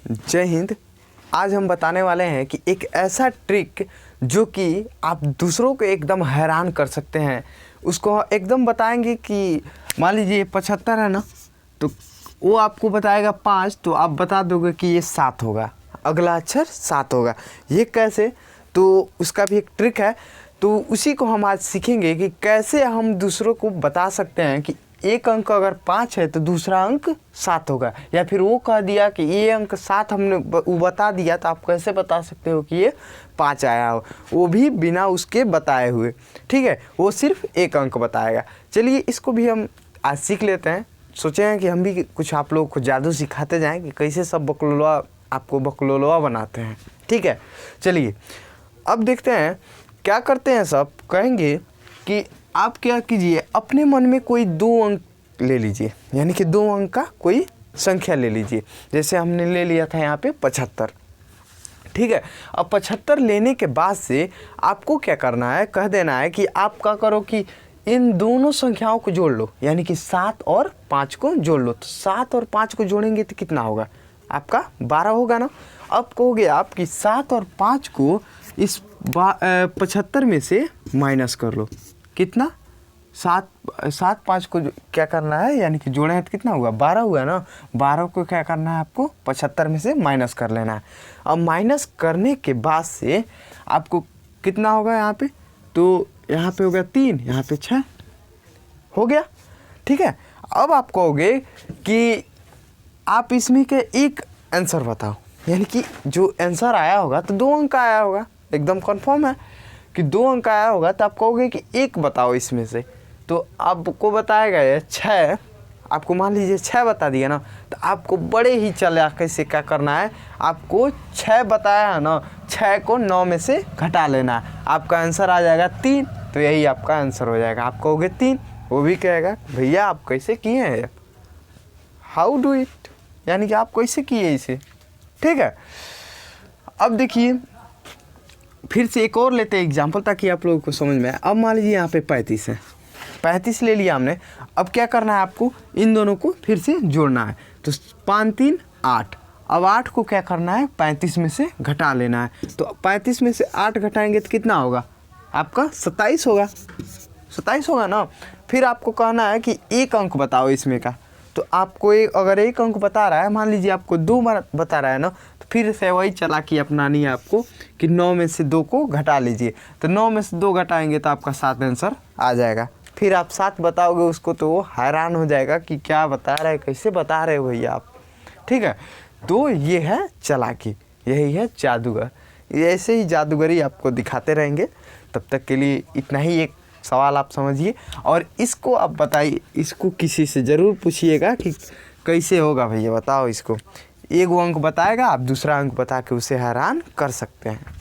जय हिंद। आज हम बताने वाले हैं कि एक ऐसा ट्रिक जो कि आप दूसरों को एकदम हैरान कर सकते हैं। उसको एकदम बताएंगे कि मान लीजिए 75 है ना, तो वो आपको बताएगा 5, तो आप बता दोगे कि ये 7 होगा, अगला अक्षर 7 होगा। ये कैसे, तो उसका भी एक ट्रिक है। तो उसी को हम आज सीखेंगे कि कैसे हम दूसरों को बता सकते हैं कि एक अंक अगर 5 है तो दूसरा अंक 7 होगा, या फिर वो कह दिया कि ये अंक 7 हमने वो बता दिया, तो आप कैसे बता सकते हो कि ये 5 आया हो, वो भी बिना उसके बताए हुए। ठीक है, वो सिर्फ एक अंक बताएगा। चलिए इसको भी हम आज सीख लेते हैं। सोचे हैं कि हम भी कुछ आप लोगों को जादू सिखाते जाएं कि कैसे सब बकलोलवा आपको बकलोलवा बनाते हैं। ठीक है, चलिए अब देखते हैं क्या करते हैं। सब कहेंगे कि आप क्या कीजिए, अपने मन में कोई 2 अंक ले लीजिए, यानी कि 2 अंक का कोई संख्या ले लीजिए। जैसे हमने ले लिया था यहाँ पे 75। ठीक है, अब 75 लेने के बाद से आपको क्या करना है, कह देना है कि आप क्या करो कि इन दोनों संख्याओं को जोड़ लो, यानी कि 7 और 5 को जोड़ लो। तो 7 और 5 को जोड़ेंगे तो कितना होगा, आपका 12 होगा ना। अब कहोगे आप कि 7 और 5 को इस 75 में से माइनस कर लो। कितना, 7 5 को क्या करना है, यानी कि जोड़े हैं तो कितना हुआ, 12 हुआ ना। 12 को क्या करना है, आपको 75 में से माइनस कर लेना है। अब माइनस करने के बाद से आपको कितना होगा यहाँ पे, तो यहाँ पे हो गया 3, यहाँ पे 6 हो गया। ठीक है, अब आप कहोगे कि आप इसमें के एक आंसर बताओ, यानी कि जो आंसर आया होगा तो 2 अंक आया होगा, एकदम कंफर्म है कि 2 अंक आया होगा। तो आप कहोगे कि एक बताओ इसमें से, तो आपको बताएगा ये 6। आपको मान लीजिए 6 बता दिया ना, तो आपको बड़े ही चालाकी से क्या करना है, आपको 6 बताया है ना, 6 को 9 में से घटा लेना है। आपका आंसर आ जाएगा 3, तो यही आपका आंसर हो जाएगा। आप कहोगे 3, वो भी कहेगा भैया आप कैसे किए हैं, हाउ डू इट, यानी कि आप कैसे किए इसे। ठीक है, अब देखिए फिर से एक और लेते हैं एग्जाम्पल, ताकि आप लोगों को समझ में आए। अब मान लीजिए यहाँ पे 35 है, 35 ले लिया हमने। अब क्या करना है, आपको इन दोनों को फिर से जोड़ना है। तो 5 3 8। अब 8 को क्या करना है, 35 में से घटा लेना है। तो 35 में से 8 घटाएंगे तो कितना होगा, आपका 27 होगा। 27 होगा ना। फिर आपको कहना है कि एक अंक बताओ इसमें का। तो आपको अगर एक अंक बता रहा है, मान लीजिए आपको 2 बता रहा है ना, तो फिर से वही चालाकी अपनानी है आपको कि 9 में से 2 को घटा लीजिए। तो 9 में से 2 घटाएंगे तो आपका 7 आंसर आ जाएगा। फिर आप 7 बताओगे उसको, तो वो हैरान हो जाएगा कि क्या बता रहे, कैसे बता रहे हो भैया आप। ठीक है, तो ये है चालाकी, यही है जादूगर। ऐसे ही जादूगरी आपको दिखाते रहेंगे। तब तक के लिए इतना ही एक सवाल आप समझिए, और इसको आप बताइए, इसको किसी से ज़रूर पूछिएगा कि कैसे होगा भैया बताओ इसको। एक अंक बताएगा, आप दूसरा अंक बता के उसे हैरान कर सकते हैं।